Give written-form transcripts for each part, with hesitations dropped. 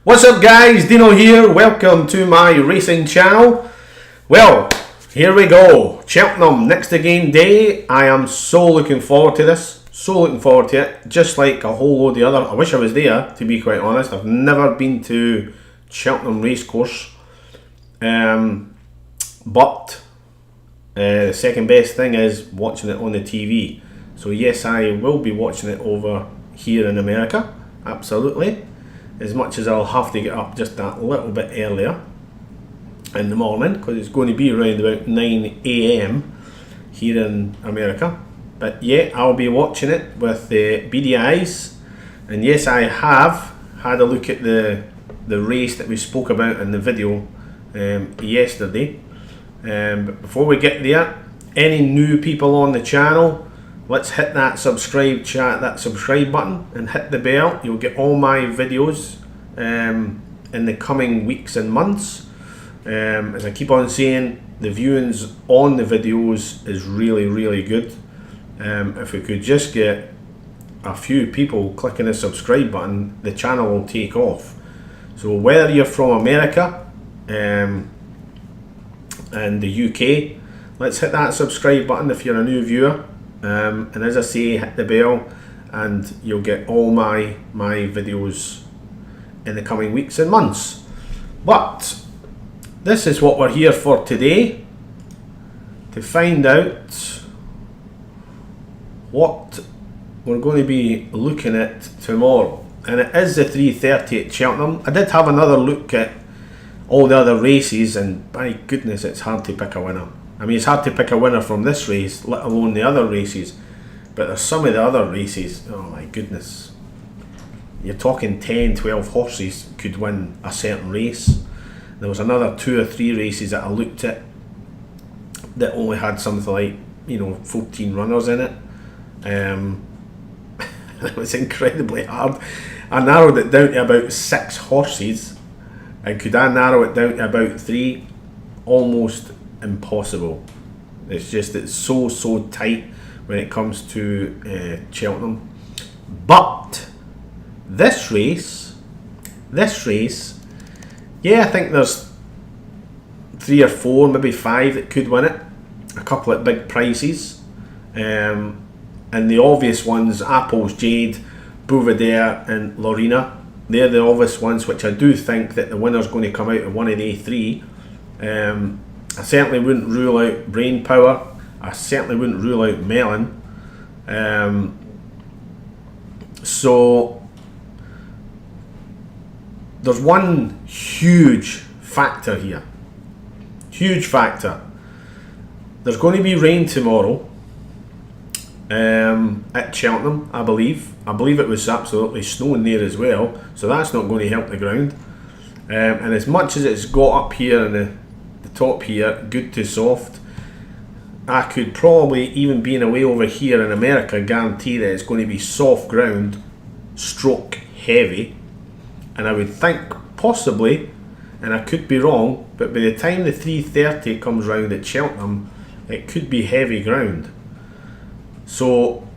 What's up guys, Dino here, welcome to my racing channel. Well, here we go, Cheltenham, next again day. I am so looking forward to this, just like a whole load of other. I wish I was there, to be quite honest. I've never been to Cheltenham racecourse, but the second best thing is watching it on the TV. So yes, I will be watching it over here in America, absolutely. As much as I'll have to get up just that little bit earlier in the morning, because it's going to be around about 9 AM here in America. But yeah, I'll be watching it with beady eyes. And yes, I have had a look at the race that we spoke about in the video yesterday. But before we get there, any new people on the channel, let's hit that subscribe button and hit the bell. You'll get all my videos in the coming weeks and months. As I keep on saying, the viewings on the videos is really good. If we could just get a few people clicking the subscribe button, the channel will take off. So whether you're from America and the UK, let's hit that subscribe button if you're a new viewer. And as I say, hit the bell and you'll get all my videos in the coming weeks and months. But this is what we're here for today, to find out what we're going to be looking at tomorrow. And it is the 3:30 at Cheltenham. I did have another look at all the other races, and by goodness, it's hard to pick a winner. I mean, it's hard to pick a winner from this race, let alone the other races. But there's some of the other races, oh my goodness. You're talking 10, 12 horses could win a certain race. There was another 2 or 3 races that I looked at that only had something like, 14 runners in it. It was incredibly hard. I narrowed it down to about 6 horses. And could I narrow it down to about 3? Almost impossible. It's so tight when it comes to Cheltenham. But this race, yeah, I think there's 3 or 4, maybe 5 that could win it. A couple of big prices, and the obvious ones: Apples, Jade, Bouvedere, and Lorena. They're the obvious ones, which I do think that the winner's going to come out of one of the 3. I certainly wouldn't rule out Brain Power. I certainly wouldn't rule out Melon. So there's one huge factor here. Huge factor. There's going to be rain tomorrow at Cheltenham, I believe. I believe it was absolutely snowing there as well. So that's not going to help the ground. And as much as it's got up here in the top here, good to soft, I could probably, even being away over here in America, guarantee that it's going to be soft ground, stroke heavy. And I would think possibly, and I could be wrong, but by the time the 3:30 comes round at Cheltenham, it could be heavy ground. So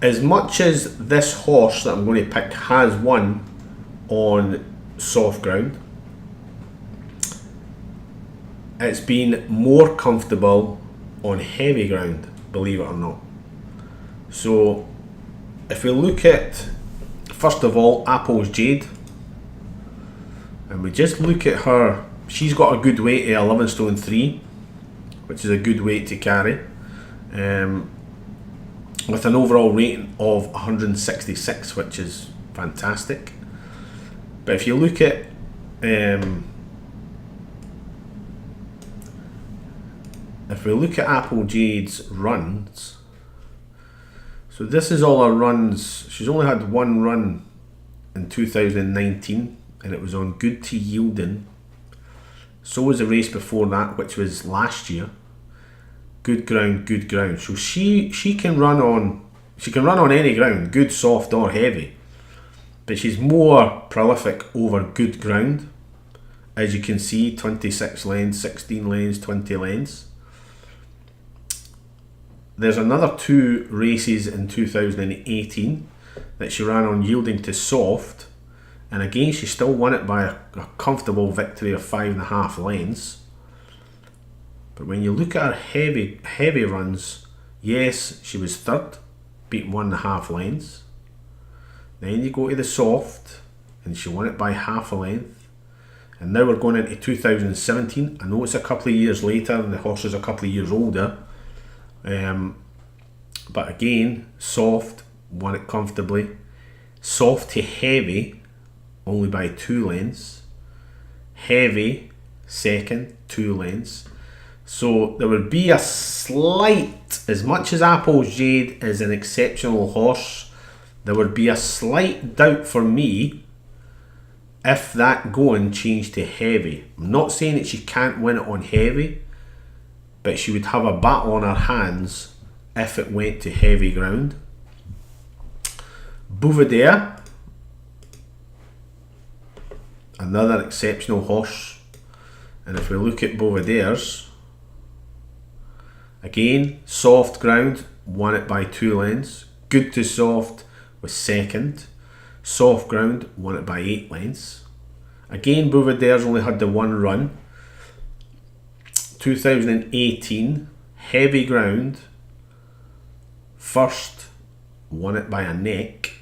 as much as this horse that I'm going to pick has won on soft ground, it's been more comfortable on heavy ground, believe it or not. So if we look at, first of all, Apples Jade, and we just look at her, she's got a good weight of 11 stone 3, which is a good weight to carry, with an overall rating of 166, which is fantastic. But if you look at Apple Jade's runs, so this is all her runs. She's only had one run in 2019, and it was on Good to Yielding. So was the race before that, which was last year. Good ground. So she can run on any ground, good, soft or heavy. But she's more prolific over good ground. As you can see, 26 lanes, 16 lanes, 20 lanes. There's another 2 races in 2018 that she ran on yielding to soft, And again, she still won it by a comfortable victory of 5.5 lengths. But when you look at her heavy runs, yes, she was third, beat 1.5 lengths. Then you go to the soft, and she won it by half a length. And now we're going into 2017. I know it's a couple of years later, and the horse is a couple of years older. But again, soft, won it comfortably. Soft to heavy, only by 2 lengths. Heavy, second, 2 lengths. So there would be a slight, as much as Apple's Jade is an exceptional horse, there would be a slight doubt for me if that going changed to heavy. I'm not saying that she can't win it on heavy, but she would have a battle on her hands if it went to heavy ground. Bouvier, another exceptional horse. And if we look at Bouvier's, again, soft ground, won it by 2 lengths. Good to soft was second. Soft ground, won it by 8 lengths. Again, Bouvier's only had the one run. 2018, heavy ground, first, won it by a neck.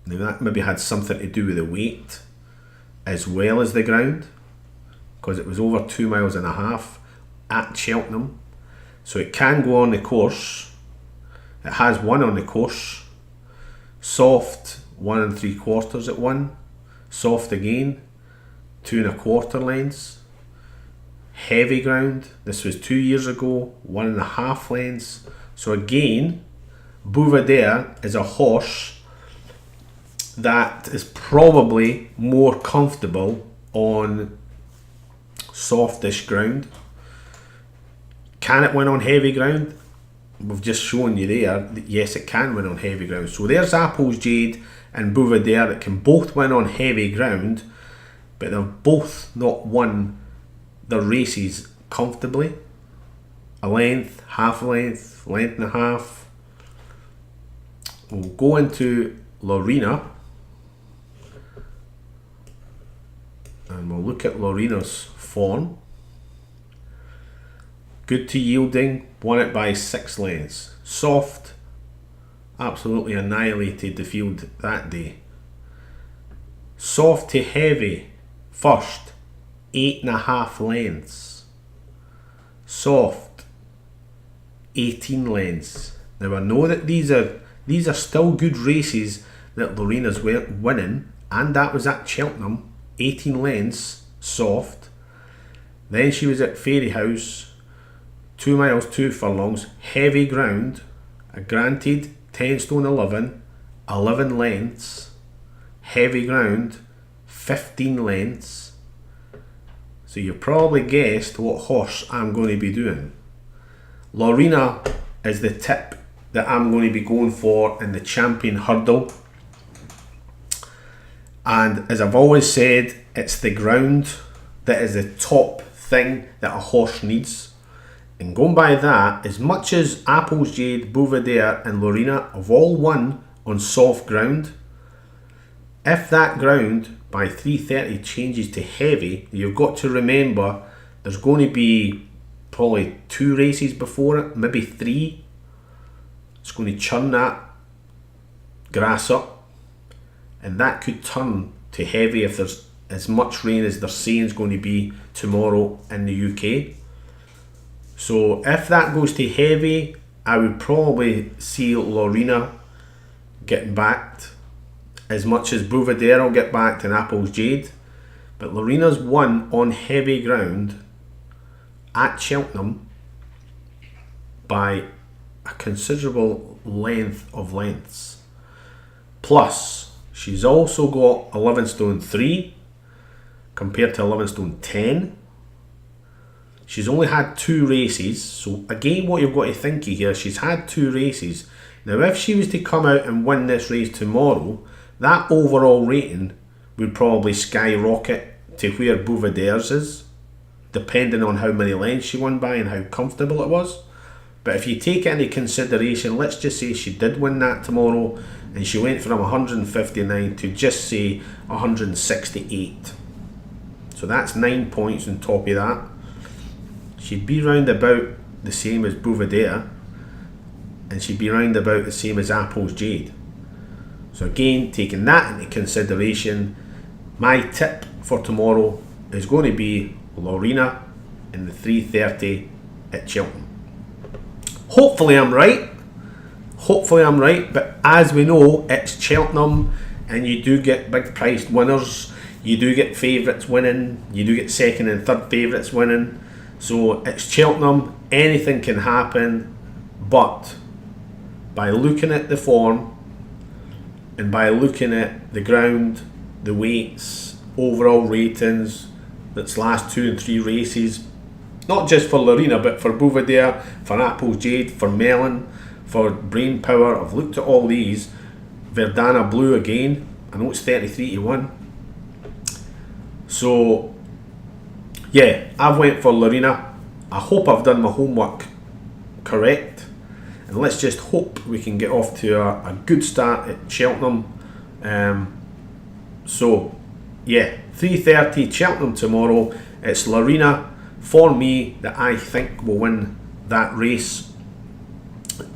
Now that maybe had something to do with the weight as well as the ground, because it was over 2.5 miles at Cheltenham. So it can go on the course. It has won on the course. Soft, 1 3/4 it won. Soft again, 2 1/4 lengths. Heavy ground, this was 2 years ago, 1.5 lengths. So again, Bouvier is a horse that is probably more comfortable on softish ground. Can it win on heavy ground? We've just shown you there that yes, it can win on heavy ground. So there's Apple's Jade and Bouvier that can both win on heavy ground, but they've both not won their races comfortably. A length, half a length, length and a half. We'll go into Lorena, and we'll look at Lorena's form. Good to yielding, won it by 6 lengths. Soft, absolutely annihilated the field that day. Soft to heavy, first, 8.5 lengths. Soft, 18 lengths. Now I know that these are still good races that Lorena's winning, and that was at Cheltenham, 18 lengths, soft. Then she was at Fairyhouse, 2 miles 2 furlongs, heavy ground, granted 10 stone 11 lengths, heavy ground, 15 lengths. So you probably guessed what horse I'm going to be doing. Lorena is the tip that I'm going to be going for in the Champion Hurdle. And as I've always said, it's the ground that is the top thing that a horse needs. And going by that, as much as Apple's Jade, Bouvier and Lorena have all won on soft ground, if that ground by 3:30 changes to heavy, you've got to remember there's going to be probably 2 races before it, maybe 3. It's going to churn that grass up, and that could turn to heavy if there's as much rain as they're saying is going to be tomorrow in the UK. So if that goes to heavy, I would probably see Lorena getting backed, as much as Bouvier will get backed and Apple's Jade. But Lorena's won on heavy ground at Cheltenham by a considerable length of lengths. Plus, she's also got 11 stone 3 compared to 11 stone 10. She's only had 2 races, so again what you've got to think of here, she's had 2 races. Now if she was to come out and win this race tomorrow, that overall rating would probably skyrocket to where Bouvier's is, depending on how many lengths she won by and how comfortable it was. But if you take it into consideration, let's just say she did win that tomorrow and she went from 159 to just say 168. So that's 9 points on top of that. She'd be round about the same as Bouvedere, and she'd be round about the same as Apple's Jade. So again, taking that into consideration, my tip for tomorrow is going to be Lorena in the 3:30 at Cheltenham. Hopefully I'm right. But as we know, it's Cheltenham, and you do get big priced winners, you do get favourites winning, you do get second and third favourites winning. So it's Cheltenham, anything can happen, but by looking at the form and by looking at the ground, the weights, overall ratings, that's last 2 and 3 races, not just for Lorena but for Bouvedere, for Apple's Jade, for Melon, for Brain Power. I've looked at all these. Verdana Blue again, I know it's 33 to 1. So yeah, I've went for Lorena. I hope I've done my homework correct, and let's just hope we can get off to a good start at Cheltenham. So yeah, 3:30 Cheltenham tomorrow. It's Lorena for me that I think will win that race,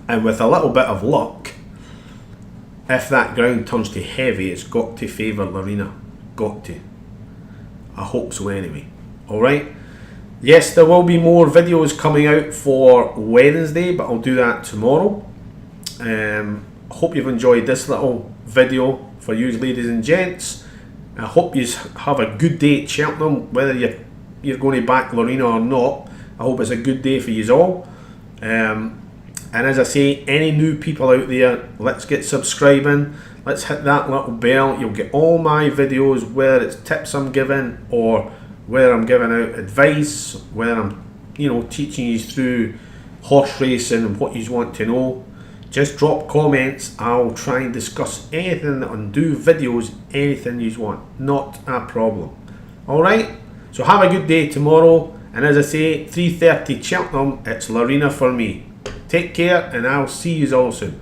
and with a little bit of luck, if that ground turns to heavy, it's got to favour Lorena. Got to. I hope so anyway. Alright. Yes, there will be more videos coming out for Wednesday, but I'll do that tomorrow. I hope you've enjoyed this little video for you ladies and gents. I hope you have a good day at Cheltenham, whether you're going to back Lorena or not. I hope it's a good day for you all. And as I say, any new people out there, let's get subscribing. Let's hit that little bell. You'll get all my videos, whether it's tips I'm giving or whether I'm giving out advice, whether I'm teaching you through horse racing and what you want to know. Just drop comments. I'll try and discuss anything and do videos, anything you want. Not a problem. Alright? So have a good day tomorrow. And as I say, 3:30 Cheltenham, it's Lorena for me. Take care, and I'll see you all soon.